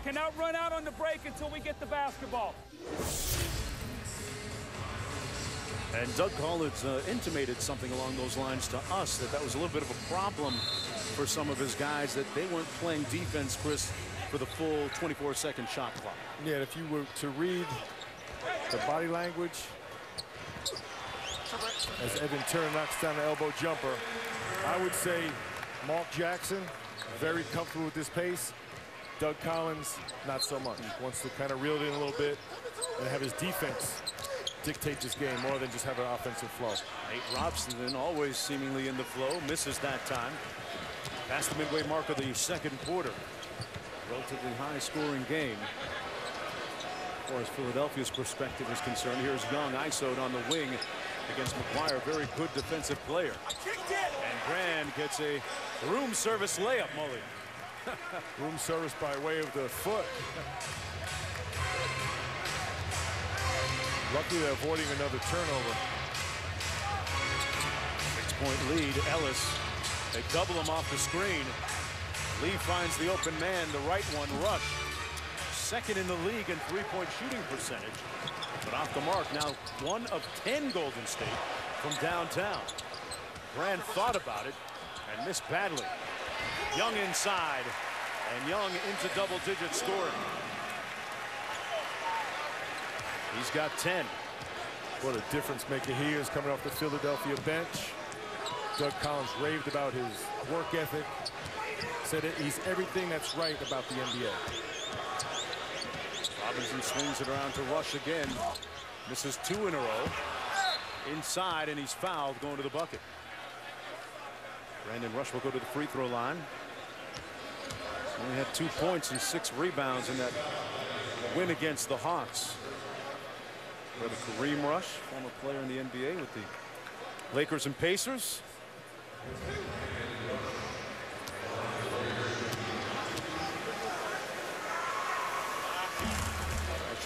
Cannot run out on the break until we get the basketball. And Doug Collins intimated something along those lines to us, that was a little bit of a problem for some of his guys, that they weren't playing defense, Chris, for the full 24-second shot clock. Yeah, if you were to read the body language as Evan Turner knocks down the elbow jumper, I would say Mark Jackson, very comfortable with this pace. Doug Collins, not so much. Wants to kind of reel it in a little bit and have his defense dictate this game more than just have an offensive flow. Nate Robson, then always seemingly in the flow, misses that time. Past the midway mark of the second quarter. Relatively high-scoring game. As far as Philadelphia's perspective is concerned, here's Young ISO'd on the wing against McGuire. Very good defensive player. And Grand gets a room service layup, Mully. Room service by way of the foot. Luckily, they're avoiding another turnover. 6-point lead. Ellis. They double him off the screen. Lee finds the open man, the right one, Rush. Second in the league in three-point shooting percentage. But off the mark now, 1 of 10 Golden State from downtown. Grand thought about it and missed badly. Young inside, and Young into double-digit scoring. He's got 10. What a difference maker he is coming off the Philadelphia bench. Doug Collins raved about his work ethic. Said that he's everything that's right about the NBA. Robinson swings it around to Rush again. Misses 2 in a row. Inside, and he's fouled going to the bucket. Brandon Rush will go to the free throw line. Only had 2 points and 6 rebounds in that win against the Hawks. Brother Kareem Rush, former player in the NBA with the Lakers and Pacers.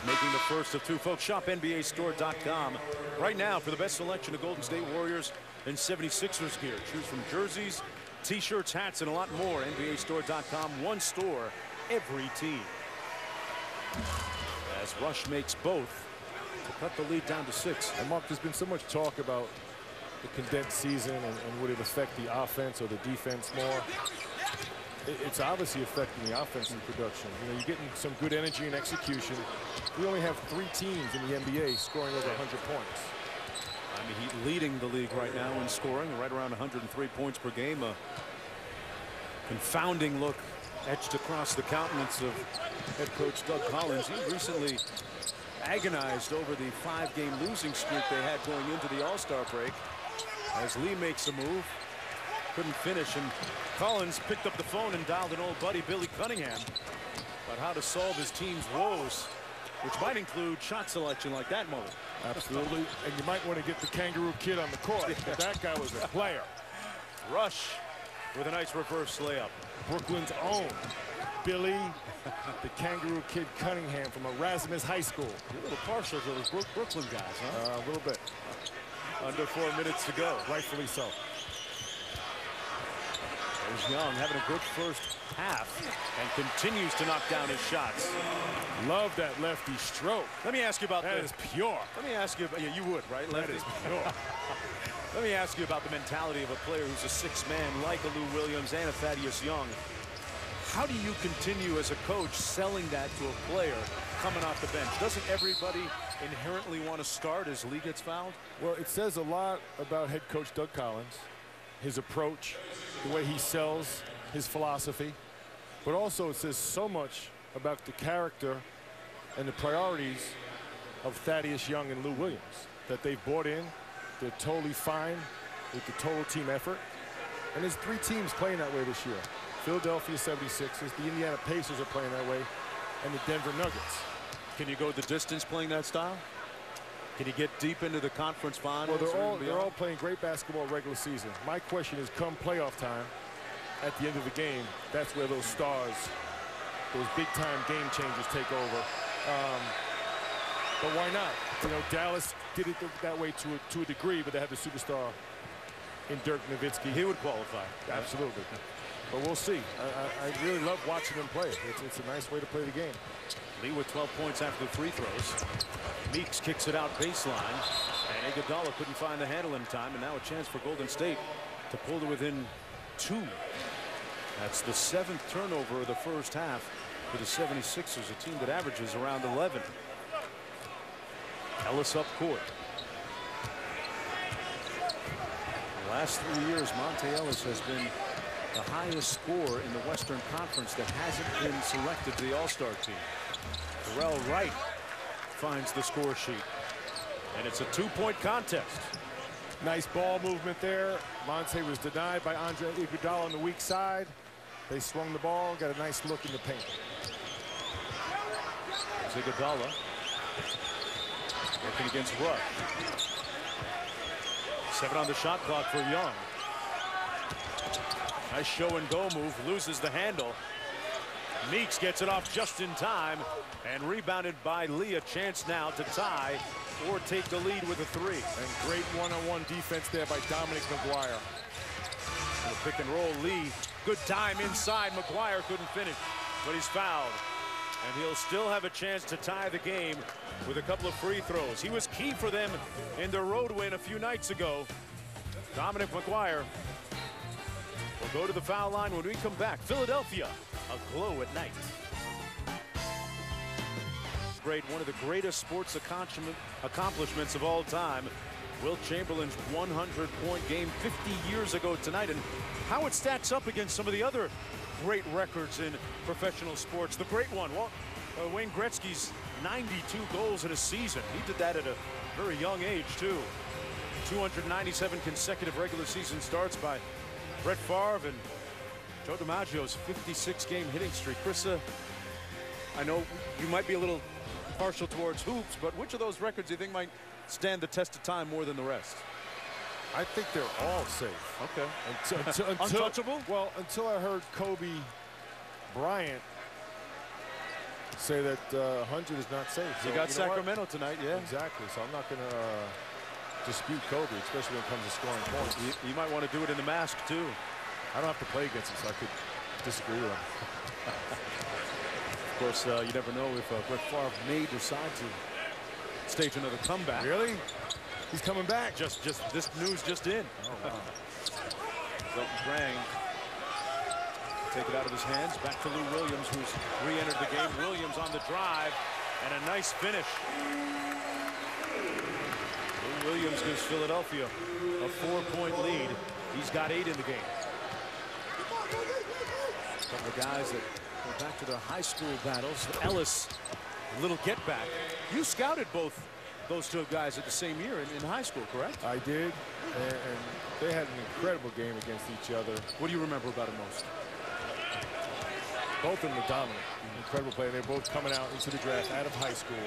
Making the first of 2, folks. Shop NBAstore.com right now for the best selection of Golden State Warriors and 76ers gear. Choose from jerseys, t-shirts, hats, and a lot more. NBAstore.com, one store, every team. As Rush makes both to cut the lead down to 6. And Mark, there's been so much talk about the condensed season and would it affect the offense or the defense more. It's obviously affecting the offensive production. You know, you're getting some good energy and execution. We only have 3 teams in the NBA scoring over 100 points. Miami Heat leading the league right now in scoring, right around 103 points per game. A confounding look etched across the countenance of head coach Doug Collins. He recently agonized over the 5-game losing streak they had going into the All-Star break. As Lee makes a move, couldn't finish, and Collins picked up the phone and dialed an old buddy, Billy Cunningham, about how to solve his team's woes, which might include shot selection like that moment. Absolutely, and you might want to get the Kangaroo Kid on the court. That guy was a player. Rush with a nice reverse layup. Brooklyn's own Billy, the Kangaroo Kid Cunningham from Erasmus High School. You're a little partial to those Brooklyn guys, huh? A little bit. Under 4 minutes to go. Rightfully so. There's Young having a good first half and continues to knock down his shots. Love that lefty stroke. Let me ask you about that. Is pure. Let me ask you about, yeah, you would, right? That is pure. Let me ask you about the mentality of a player who's a 6th man like a Lou Williams and a Thaddeus Young. How do you continue as a coach selling that to a player coming off the bench? Doesn't everybody inherently want to start as Lee gets fouled? Well, it says a lot about head coach Doug Collins, his approach, the way he sells his philosophy, but also it says so much about the character and the priorities of Thaddeus Young and Lou Williams, that they've bought in. They're totally fine with the total team effort. And there's 3 teams playing that way this year. Philadelphia 76ers, the Indiana Pacers are playing that way, and the Denver Nuggets. Can you go the distance playing that style? Can you get deep into the conference finals? Well, they're all playing great basketball regular season. My question is, come playoff time, at the end of the game, that's where those stars, those big-time game changers take over. But why not? You know, Dallas did it that way to a degree, but they have the superstar in Dirk Nowitzki. He would qualify. Absolutely. But we'll see. I really love watching them play. It's a nice way to play the game. Lee with 12 points after the free throws. Meeks kicks it out baseline. And Iguodala couldn't find the handle in time. And now a chance for Golden State to pull to within 2. That's the 7th turnover of the first half for the 76ers, a team that averages around 11. Ellis up court. The last 3 years, Monte Ellis has been the highest scorer in the Western Conference that hasn't been selected to the All-Star team. Terrell Wright finds the score sheet. And it's a 2-point contest. Nice ball movement there. Monte was denied by Andre Iguodala on the weak side. They swung the ball, got a nice look in the paint. Iguodala working against Rush. 7 on the shot clock for Young. Nice show and go move, loses the handle. Meeks gets it off just in time and rebounded by Lee. A chance now to tie or take the lead with a 3. And great one-on-one defense there by Dominic McGuire. The pick and roll, Lee, good time inside. McGuire couldn't finish, but he's fouled. And he'll still have a chance to tie the game with a couple of free throws. He was key for them in their road win a few nights ago. Dominic McGuire will go to the foul line when we come back. Philadelphia, aglow at night. Great, one of the greatest sports accomplishments of all time. Wilt Chamberlain's 100-point game 50 years ago tonight, and how it stacks up against some of the other great records in professional sports. The great one, Wayne Gretzky's 92 goals in a season. He did that at a very young age, too. 297 consecutive regular season starts by Brett Favre and Joe DiMaggio's 56-game hitting streak. Chris, I know you might be a little partial towards hoops, but which of those records do you think might stand the test of time more than the rest? I think they're all safe. Okay. Until, untouchable? Well, until I heard Kobe Bryant say that 100 is not safe. So you got Sacramento tonight, yeah. Exactly. So I'm not going to dispute Kobe, especially when it comes to scoring points. You might want to do it in the mask, too. I don't have to play against him, so I could disagree with him. Of course, you never know if Brett Favre may decide to stage another comeback. Really? He's coming back. Just this news just in. Oh, wow. Zelton Brang take it out of his hands. Back to Lou Williams, who's re-entered the game. Williams on the drive, and a nice finish. Lou Williams gives Philadelphia a 4-point lead. He's got 8 in the game. A couple of guys that go back to their high school battles. Ellis, a little get back. You scouted both those two guys at the same year in high school, correct? I did, and they had an incredible game against each other. What do you remember about it most? Both of them were dominant. Incredible play. They were both coming out into the draft out of high school.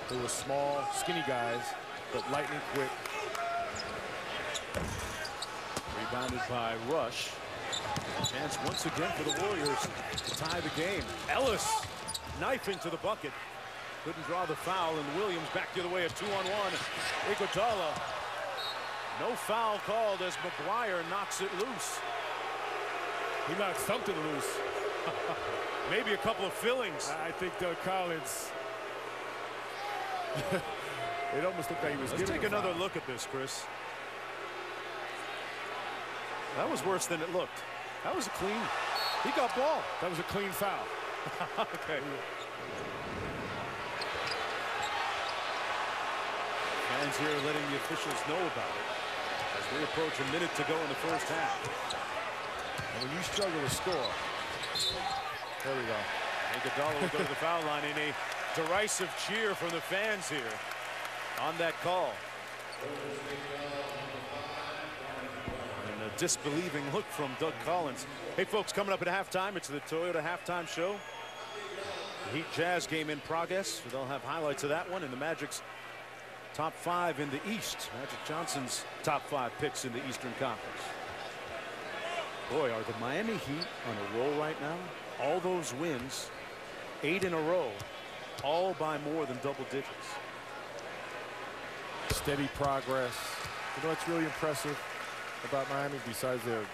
They were small, skinny guys, but lightning quick. Rebounded by Rush. Chance once again for the Warriors to tie the game. Ellis knifing to the bucket. Couldn't draw the foul, and Williams back the other way, a 2-on-1. Iguodala. No foul called as McGuire knocks it loose. He knocked something loose. Maybe a couple of fillings. I think Doug Collins. It almost looked like he was Let's giving take a another foul. look at this, Chris. That was worse than it looked. That was a clean. He got ball. That was a clean foul. Okay. Fans here letting the officials know about it as we approach a minute to go in the first half. And when you struggle to score, there we go. Iguodala will go to the foul line in a derisive cheer from the fans here on that call. And a disbelieving look from Doug Collins. Hey, folks, coming up at halftime, it's the Toyota Halftime Show. The Heat Jazz game in progress. They'll have highlights of that one and the Magic's top 5 in the East. Magic Johnson's top 5 picks in the Eastern Conference. Boy, are the Miami Heat on a roll right now. All those wins, 8 in a row, all by more than double digits. Steady progress. You know what's really impressive about Miami, besides their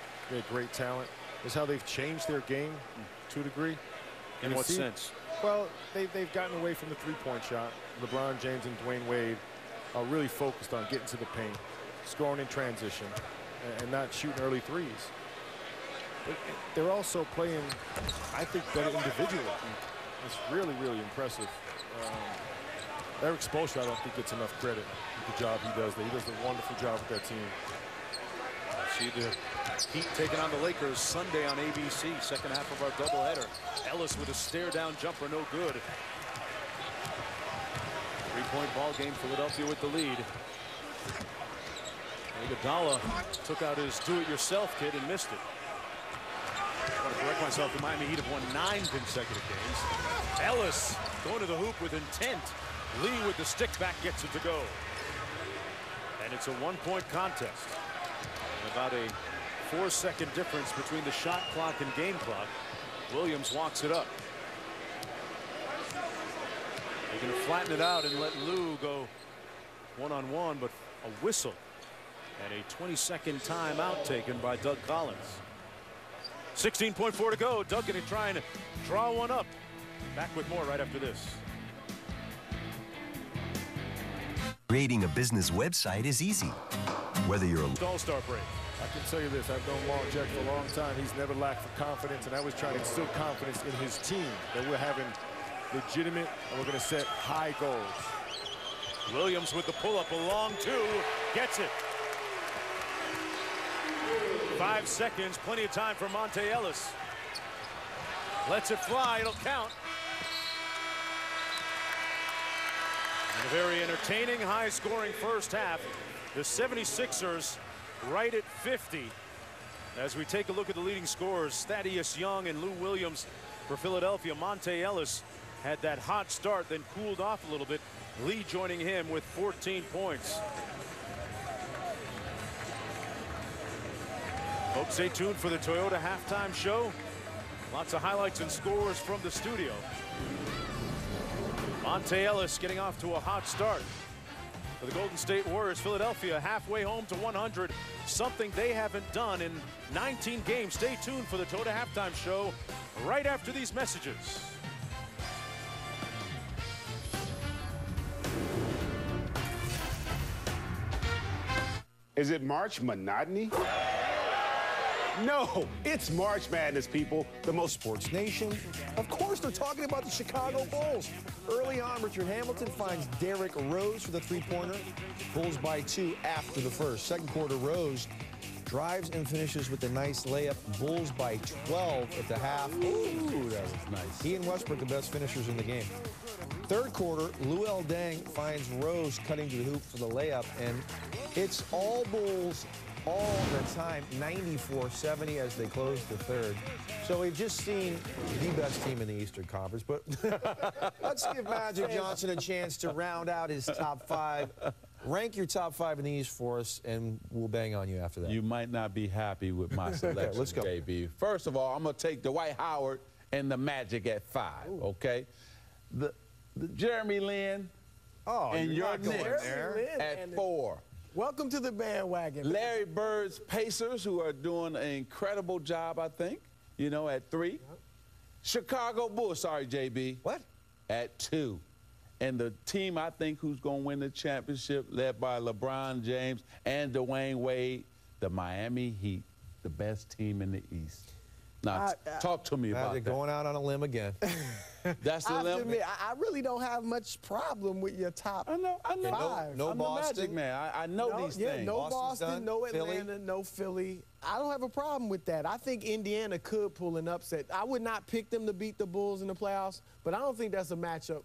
great talent? is how they've changed their game to a degree. In what sense? Well, they've gotten away from the three-point shot. LeBron James and Dwayne Wade are really focused on getting to the paint, scoring in transition, and not shooting early threes. But they're also playing, I think, better individually. It's really, really impressive. Eric Spoelstra, I don't think gets enough credit for the job he does there. He does a wonderful job with that team. See the Heat taking on the Lakers Sunday on ABC. Second half of our doubleheader. Ellis with a stare-down jumper, no good. Three-point ball game. Philadelphia with the lead. Iguodala took out his do-it-yourself kit and missed it. I want to correct myself. The Miami Heat have won 9 consecutive games. Ellis going to the hoop with intent. Lee with the stick back gets it to go. And it's a one-point contest. And about a 4-second difference between the shot clock and game clock. Williams walks it up. They're going to flatten it out and let Lou go one-on-one, but a whistle and a 20-second timeout taken by Doug Collins. 16.4 to go. Doug going to try and draw one up. Back with more right after this. Creating a business website is easy. Whether you're a All-Star break. I can tell you this, I've known Long Jack for a long time. He's never lacked for confidence, and I was trying to instill confidence in his team that we're having legitimate and we're going to set high goals. Williams with the pull-up, a long two, gets it. 5 seconds, plenty of time for Monte Ellis. Lets it fly, it'll count. And a very entertaining, high-scoring first half. The 76ers right at 50. As we take a look at the leading scorers, Thaddeus Young and Lou Williams for Philadelphia. Monte Ellis had that hot start, then cooled off a little bit. Lee joining him with 14 points. Folks, stay tuned for the Toyota halftime show. Lots of highlights and scores from the studio. Monte Ellis getting off to a hot start for the Golden State Warriors. Philadelphia halfway home to 100, something they haven't done in 19 games. Stay tuned for the Toyota halftime show right after these messages. Is it March monotony? No, it's March Madness, people. The most Sports Nation. Of course, they're talking about the Chicago Bulls. Early on, Richard Hamilton finds Derrick Rose for the three-pointer. Bulls by 2 after the first. Second quarter, Rose drives and finishes with a nice layup. Bulls by 12 at the half. Ooh, that was nice. He and Westbrook the best finishers in the game. Third quarter, Luol Deng finds Rose cutting to the hoop for the layup, and it's all Bulls all the time, 94-70 as they close the third. So we've just seen the best team in the Eastern Conference, but let's give Magic Johnson a chance to round out his top 5. Rank your top 5 in the East for us, and we'll bang on you after that. You might not be happy with my selection, let's go. JB. First of all, I'm going to take Dwight Howard and the Magic at 5, okay? The Jeremy Lin and your Knicks at 4. Welcome to the bandwagon. Larry Bird's Pacers, who are doing an incredible job, I think, you know, at 3. Yep. Chicago Bulls, sorry, JB. What? At 2. And the team, I think, who's going to win the championship, led by LeBron James and Dwayne Wade, the Miami Heat, the best team in the East. Now, talk to me about that. They're going out on a limb again. That's the limb. Admit, I really don't have much problem with your top 5. No I'm Boston. the Magic man. I know these things. No Boston's Boston, done. no Atlanta, Philly. no Philly. I don't have a problem with that. I think Indiana could pull an upset. I would not pick them to beat the Bulls in the playoffs, but I don't think that's a matchup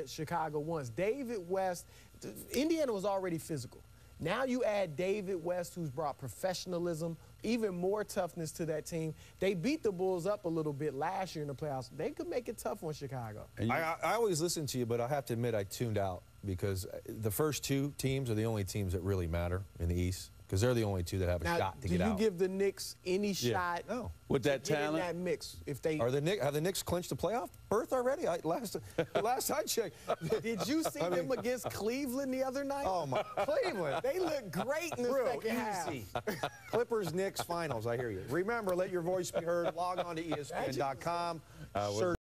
Chicago wants. David West, Indiana was already physical. Now you add David West, who's brought professionalism, even more toughness to that team. They beat the Bulls up a little bit last year in the playoffs. They could make it tough on Chicago. I always listen to you, but I have to admit I tuned out because the first 2 teams are the only teams that really matter in the East. because they're the only two that have a Now, shot to do get you out. give the Knicks any shot? No. With that to get in talent? that mix if they Have the Knicks clinched the playoff berth already? Last I checked. Did you see them against Cleveland the other night? Oh, my. Cleveland. They look great in the Real second half. easy. Clippers, Knicks, finals. I hear you. Remember, let your voice be heard. Log on to ESPN.com. Search